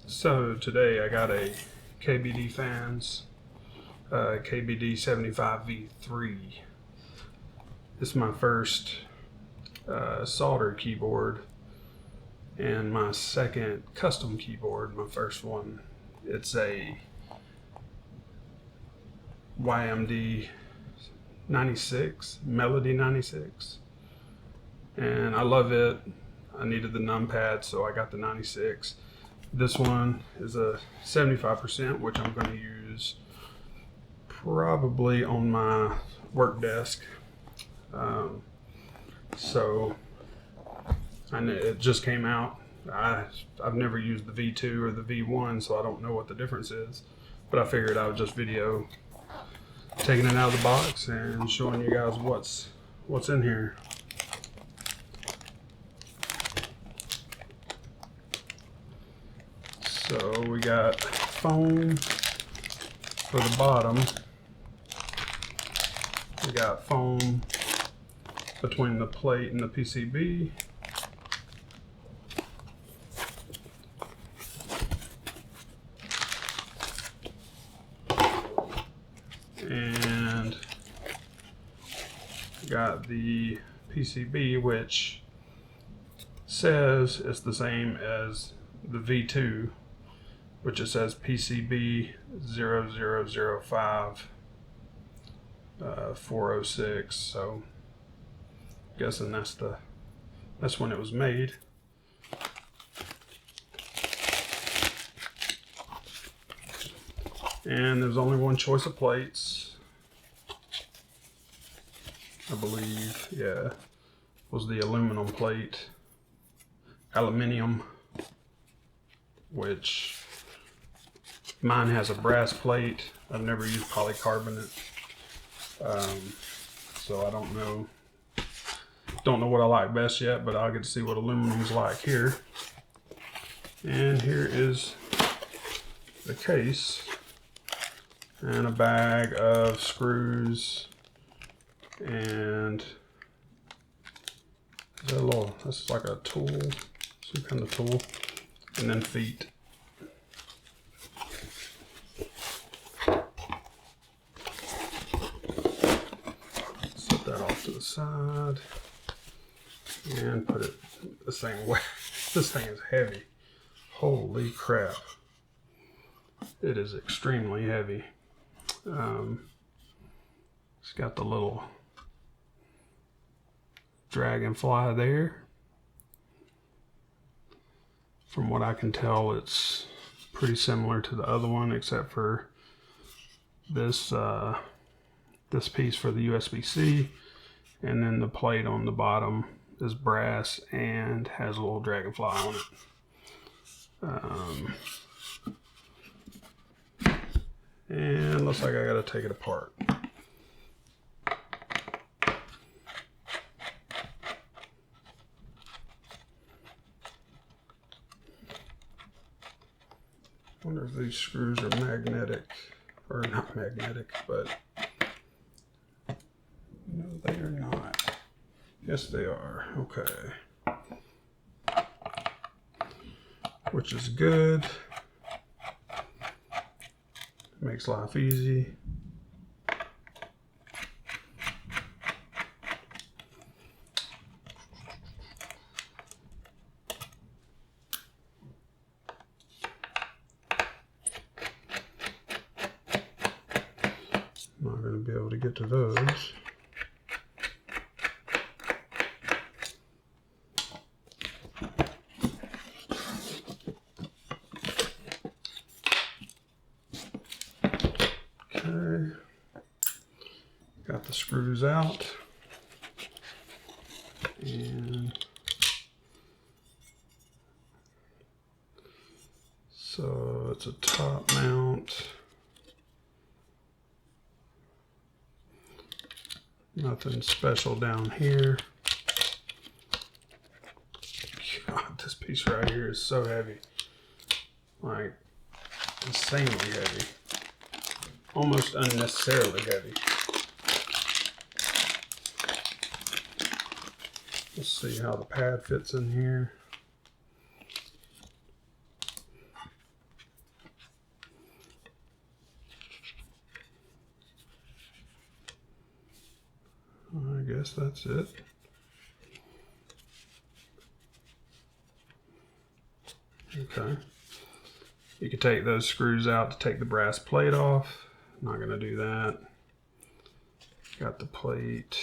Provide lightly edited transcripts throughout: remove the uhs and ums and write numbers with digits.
So today I got a KBDFans KBD75v3. This is my first solder keyboard and my second custom keyboard. My first one, it's a YMD 96, Melody 96, and I love it. I needed the numpad, so I got the 96. This one is a 75%, which I'm going to use probably on my work desk. So I know it just came out. I've never used the V2 or the V1, so I don't know what the difference is. But I figured I would just video taking it out of the box and showing you guys what's in here. So we got foam for the bottom. We got foam between the plate and the PCB. And got the PCB, which says it's the same as the V2, which it says PCB 0005 406. So guessing that's when it was made. And there's only one choice of plates, I believe. Yeah, was the aluminum plate, aluminium, which mine has a brass plate. I've never used polycarbonate, so I don't know what I like best yet, but I'll get to see what aluminum's like here. And here is the case and a bag of screws, and this is like a tool, some kind of tool, and then feet. Set that off to the side and put it the same way. This thing is heavy. Holy crap. It is extremely heavy. It's got the little dragonfly there. From what I can tell, it's pretty similar to the other one, except for this this piece for the USB-C, and then the plate on the bottom is brass and has a little dragonfly on it. And looks like I gotta take it apart. I wonder if these screws are magnetic, or not magnetic, but no, they are not. Yes, they are. Okay. Which is good. Makes life easy. Not going to be able to get to those. Okay, got the screws out, and so it's a top mount. Nothing special down here. God, this piece right here is so heavy, like insanely heavy. Almost unnecessarily heavy. Let's see how the pad fits in here. guess that's it. Okay. You can take those screws out to take the brass plate off. I'm not going to do that. Got the plate.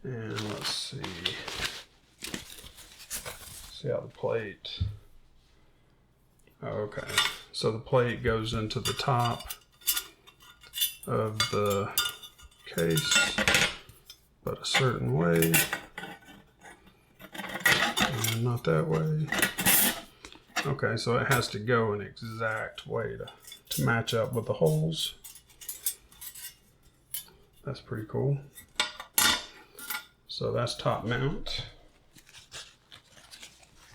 And let's see. See how the plate. Okay. So the plate goes into the top of the case, but a certain way. And not that way. Okay, so it has to go an exact way to match up with the holes. That's pretty cool. So that's top mount.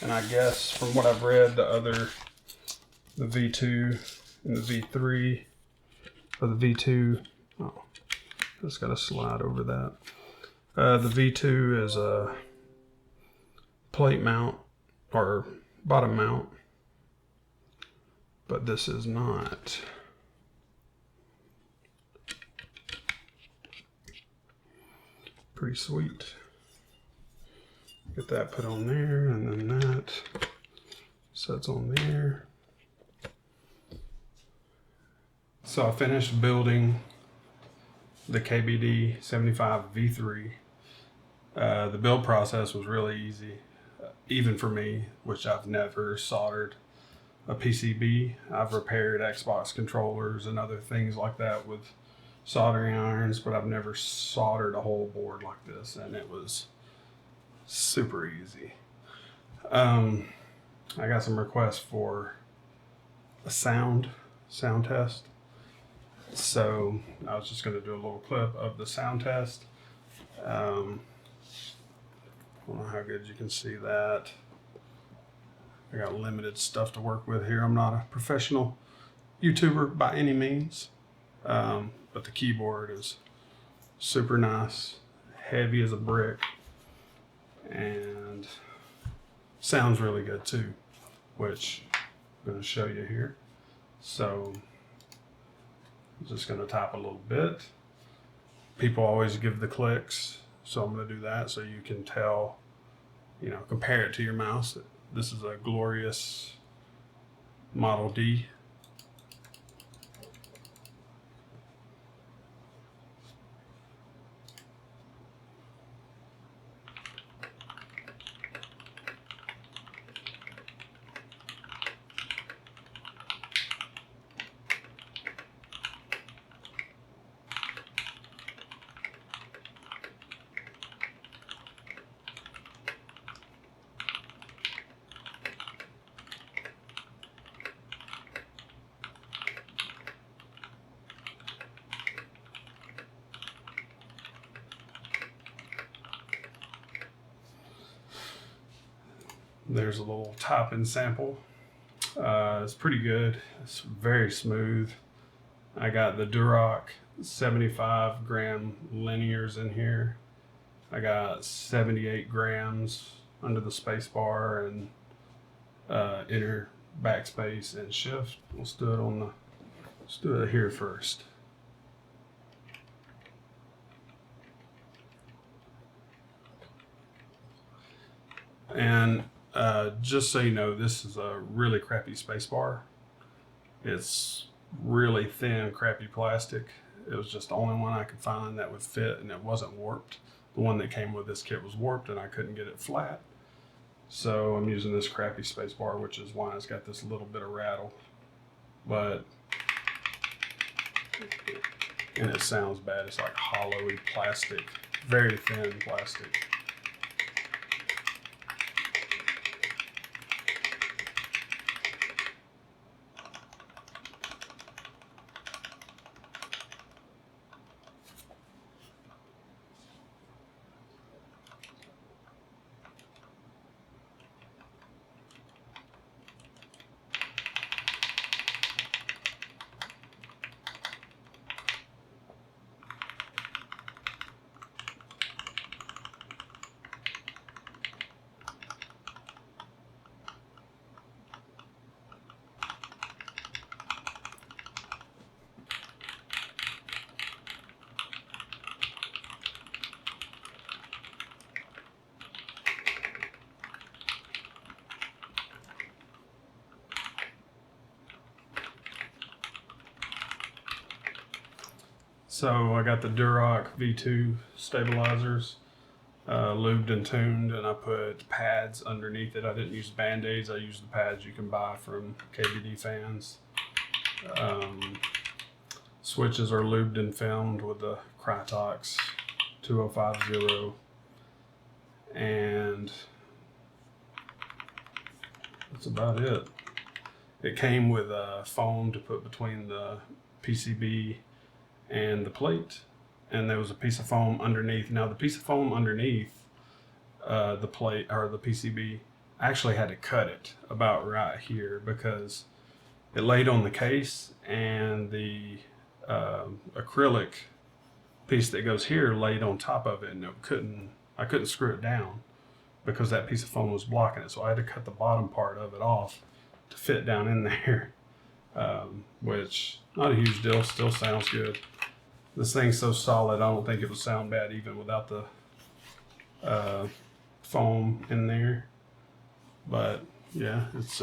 And I guess from what I've read, the V2 and the V3, or the V2, oh, just gotta slide over that. The V2 is a plate mount or bottom mount, but this is not. Pretty sweet. Get that put on there, and then that sets on there. So I finished building the KBD75v3. The build process was really easy, even for me, which I've never soldered a PCB. I've repaired Xbox controllers and other things like that with soldering irons, but I've never soldered a whole board like this, and it was super easy. I got some requests for a sound test, so I was just going to do a little clip of the sound test. I don't know how good you can see that. I got limited stuff to work with here. I'm not a professional YouTuber by any means, but the keyboard is super nice, heavy as a brick, and sounds really good too, which I'm going to show you here. So I'm just going to tap a little bit. People always give the clicks, so I'm going to do that so you can tell, compare it to your mouse. This is a Glorious Model D. There's a little top-end sample. It's pretty good. It's very smooth. I got the Durock 75-gram linears in here. I got 78 grams under the space bar and enter, backspace, and shift. Let's do it here first. And just so you know, this is a really crappy space bar. It's really thin, crappy plastic. It was just the only one I could find that would fit, and it wasn't warped. The one that came with this kit was warped, and I couldn't get it flat. So I'm using this crappy space bar, which is why it's got this little bit of rattle. And it sounds bad. It's like hollowy plastic, very thin plastic. So I got the Durock V2 stabilizers, lubed and tuned, and I put pads underneath it. I didn't use Band-Aids, I used the pads you can buy from KBDFans. Switches are lubed and filmed with the krytox 2050, and that's about it. It came with a foam to put between the PCB and the plate, and there was a piece of foam underneath. Now the piece of foam underneath the plate or the PCB, I actually had to cut it about right here because it laid on the case, and the acrylic piece that goes here laid on top of it, and I couldn't screw it down because that piece of foam was blocking it. So I had to cut the bottom part of it off to fit down in there, which not a huge deal, still sounds good. This thing's so solid, I don't think it would sound bad even without the foam in there. But yeah, it's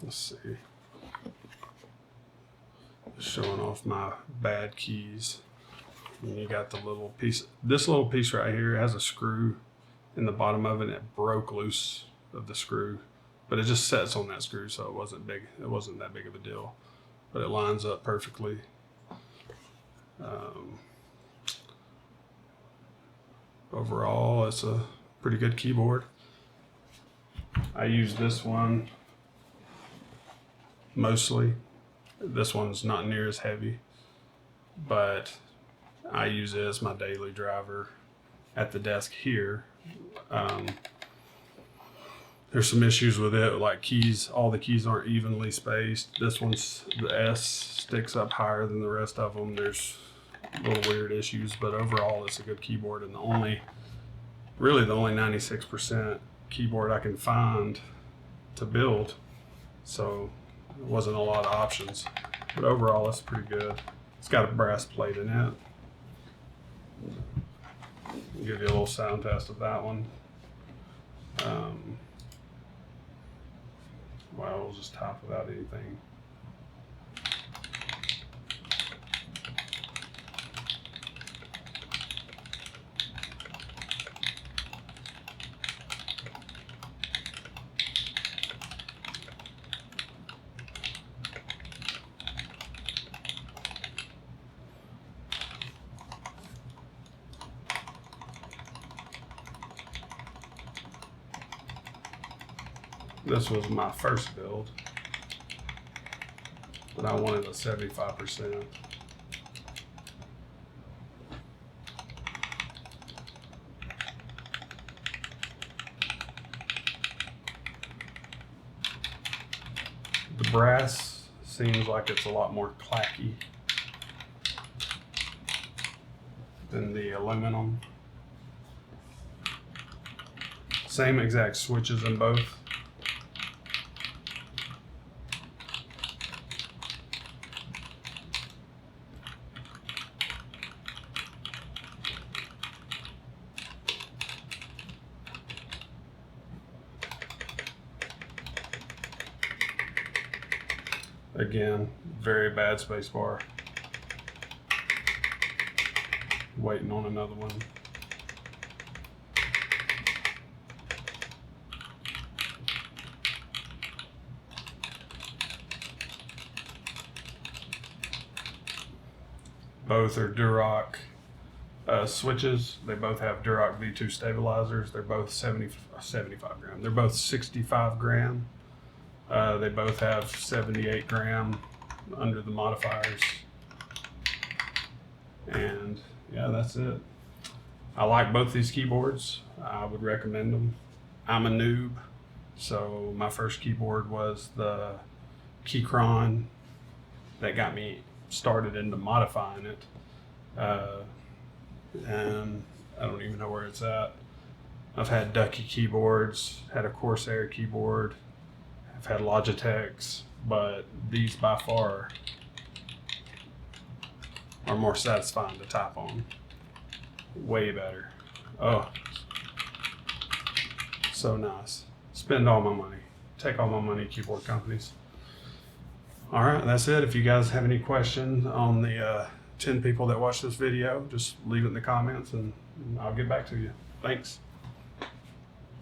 let's see, showing off my bad keys. And you got the little piece, this little piece right here has a screw in the bottom of it, and it broke loose of the screw, but it just sets on that screw, so it wasn't that big of a deal, but it lines up perfectly. Overall, it's a pretty good keyboard. I use this one mostly. This one's not near as heavy, but I use it as my daily driver at the desk here. There's some issues with it, like keys. All the keys aren't evenly spaced. This one's, the S sticks up higher than the rest of them. There's little weird issues, but overall it's a good keyboard, and really the only 96% keyboard I can find to build. So there wasn't a lot of options, but overall it's pretty good. It's got a brass plate in it. I'll give you a little sound test of that one. Wow, we'll just top without anything. This was my first build, but I wanted a 75%. The brass seems like it's a lot more clacky than the aluminum. Same exact switches in both. Again, very bad space bar. Waiting on another one. Both are Durock switches. They both have Durock V2 stabilizers. They're both 75 gram. They're both 65 gram. They both have 78 gram under the modifiers. And yeah, that's it. I like both these keyboards. I would recommend them. I'm a noob, so my first keyboard was the Keychron that got me started into modifying it. And I don't even know where it's at. I've had Ducky keyboards, had a Corsair keyboard, I've had Logitechs, but these by far are more satisfying to type on. Way better. Oh, so nice. Spend all my money. Take all my money, keyboard companies. All right, that's it. If you guys have any questions on the 10 people that watch this video, just leave it in the comments and I'll get back to you. Thanks.